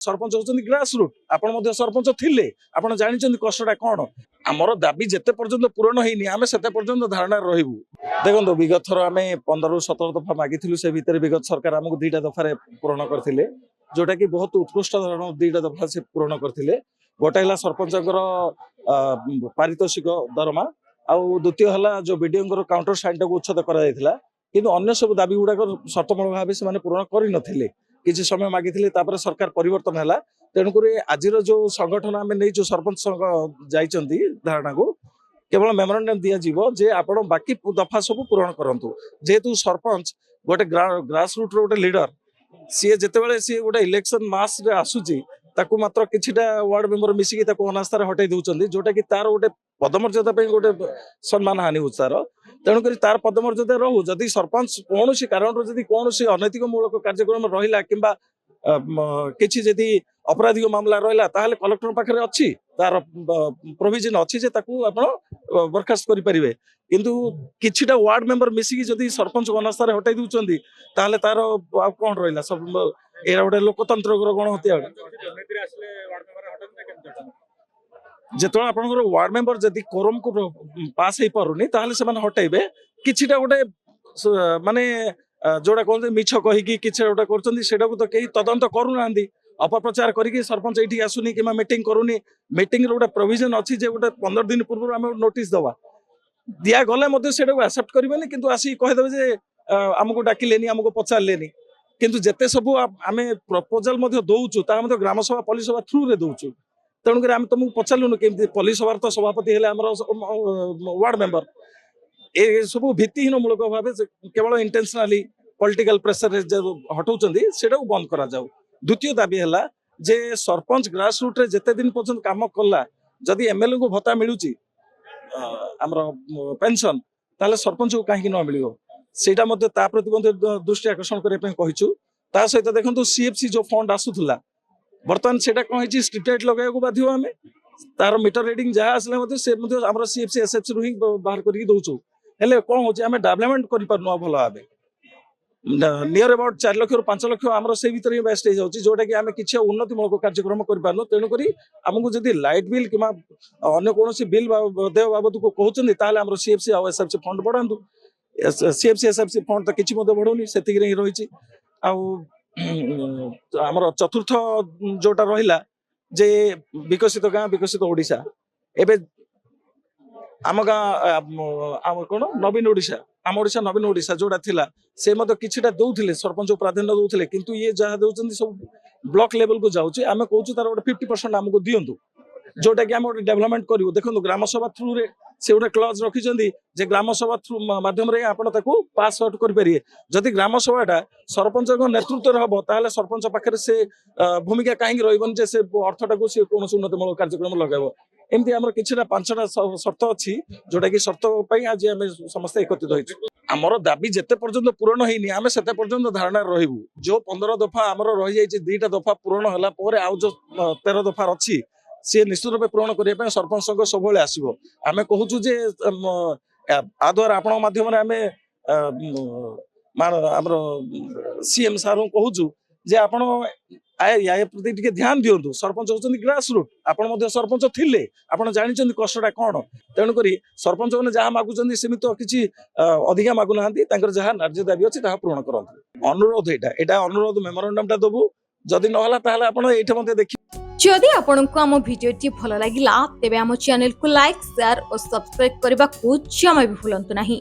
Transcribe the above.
Sarpanch होचंदी grass root आपण मध्य सरपंच थिले आपण जानिचंदी कष्टटा कोन आमर दाबी जेते पर्यंत पूरण होइनी आमे सेते पर्यंत धारणा रहिबु देखो विगत थर आमे 15 ରୁ 17 दफा मागिथिलु से भितर विगत सरकार हमकु दुईटा दफारे पूरण करथिले जोटा कि बहुत उत्कृष्ट धरण दुईटा दफा से पूरण करथिले गोटे हला सरपंचकर पारितोषिक दरमा आउ द्वितीय हला जो बीडीओ काउंटर साइन टाକୁ उच्छेद करा जायथिला किंतु अन्य सब दाबी गुडाक शर्तमूलक भाव से पूरण करि नथिले किसी समय मागिथिले तापर सरकार परिवर्तन हला तेणुक आज जो संगठन आम नहीं सरपंच संघ जाइचंती धारणा को केवल मेमोरांडम दिया जीवो जे आपण बाकी दफा सब पूरण करंतु जेतु सरपंच गोटे ग्रास रूट रो गोटे लीडर सी जितेबाला सी गोटे इलेक्शन मास रे आसुची ताकू मात्र किछिटा वार्ड मेंबर मिसिकी ताकू अनास्था हटाई दउचंदी जोटा कि तार गोटे पदमर्यादा पे गोटे सम्मान हानि होउछ तार तेणुक तार पदमर्यादा रहू जदि सरपंच कौन कारण जदि कौन अनैतिक मूलक कार्यक्रम रहा कि किसी जदि अपराधिक मामला रहा ताहले कलेक्टर पाखे अच्छी तार प्रोविजन अच्छी जे ताकू आपण बरखास्त करि परिबे किंतु किछिटा वार्ड मेंबर मिसिकी जदि सरपंच अनास्था हटाई दउचंदी ताहले तार कौन रहा सब एरा गोटे लोकतंत्र गण हत्या जेतों आपनकर वार्ड मेंबर जदि कोरम को पास हो पारुनी ताहले से माने हटाइबे किछिटा गोटे माने जोड़ा कहते मिछ कहीकि किछि गोटे करचंदी सेटा को तो केही तदंत करू नांदी अपप्रचार करिकि सरपंच एठी आसुनी किमा मीटिंग करूनी मीटिंग रो गोटे प्रोविजन अछि जे गोटे 15 दिन पूर्व आमे नोटिस दवा दिया गले मध्ये सेटा को एक्सेप्ट करिबेनी किंतु आसी कहि देबे जे हमको डाकिलेनी हमको पचारलेनी किंतु जेते सब आमे प्रपोजल मध्ये दउचु ता मध्ये ग्राम सभा पुलिस सभा थ्रू रे दउचु तेणुक आम तुमको पचारूनु केमती पुलिस सभा तो सभापति हेले वार्ड मेंबर ए सब भित्तिहीन मूलक भाव केवल इंटेंशनली पॉलिटिकल प्रेशर हटाउछंदी सेटा बंद करा जाऊ द्वितीय दाबी है जे सरपंच ग्रास रूट रे जेते दिन पर्यंत काम कला जदि एमएलए को भत्ता मिलुची हमर पेंशन ताले सरपंच को काहे न मिलियो सेटा मध्ये ता प्रति दृष्टि आकर्षण करे पे कहिछु ता सहित देखंतु सीएफसी जो फंड आसुथुला बर्तमान सेटा कौन है स्ट्रीट लाइट लगे बाध्य आम तार मीटर रीडिंग जहाँ आसले सीएफसी एसएफसी रु ही बाहर करके दौचु हेले कौन हो डेवलपमेंट कर भल भाव नियर अबाउट 4 लाख रु 5 लाख आम से भीतर ही वेस्ट हो जोटा कि आम किसी उन्नतिमूलक कार्यक्रम कर तेणुक आमको जब लाइट बिल कि अन्य कौन बिल देय बाबद को कहते सीएफसी और एसएफसी फंड बढ़ातु सीएफसी एसएफसी फंड तो किसी बढ़ौनी से रही आमर चतुर्थ जोटा रहा जे विकसित गाँ विकसित ओडिशा एबे आम गाँ कौन नवीन ओडिशा आम ओडिशा नवीन ओडिशा जोटा थिला से मत किछिटा दउथिले सरपंच प्राधान्य दउथिले किंतु ये जहाँ दउचंदी सब ब्लॉक लेवल को जाउची आमे कहूछु तार गोटे 50% आमको दियंतु जोटा कि आम गोटे डेवलपमेंट करू देखो ग्राम सभा थ्रू रे से गोटे क्लज रखिछंदी जे ग्राम सभा थ्रू माध्यम रे आपण ताकू पास आउट कर परिए जदि ग्राम सभाटा सरपंच नेतृत्व रे हबो ताहले सरपंच पाखरे से भूमिका काहे रहिबन जे से अर्थटा को से कोन उन्नतिमूलक कार्यक्रम लगाबो एमती आमर किछिटा 5टा शर्त अछि जोटा कि शर्त पई आज हम समस्त एकत्रित होइछु आमर दाबी जेते पर्यंत पूरण होइनी आमे सेते पर्यंत धारणा रहिबु जो 15 दफा आमर रहि जाइछि दुईटा दफा पूरण होला परे आउ जो 13 दफा अछि सी निश्चित रूप पूरण करने सरपंच संघ सब आसो आम कहूँ जे आ द्वारा आपण माध्यम आमर सीएम सार कहूँ जे आपण या प्रति टिके ध्यान दिंतु सरपंच होचंदी ग्रास रूट आपण सरपंच थिले आपण जानिचंदी कष्टटा कौन तेणुक सरपंच मैंने जहाँ मागुचंदी सेमित किसी अधिका मागु नाहांती तांकर जहाँ न्याय्य दाबी अच्छी ताहा पूरण करंतु अनुरोध एटा अनुरोध मेमोरांडम दबु जदि नहला ताहले आपण एठे मध्ये देखि जदि आपंको आम भिडी भल लगा तेब आम चैनल को लाइक शेयर और सब्सक्राइब करने को जमा भी भूलु नहीं।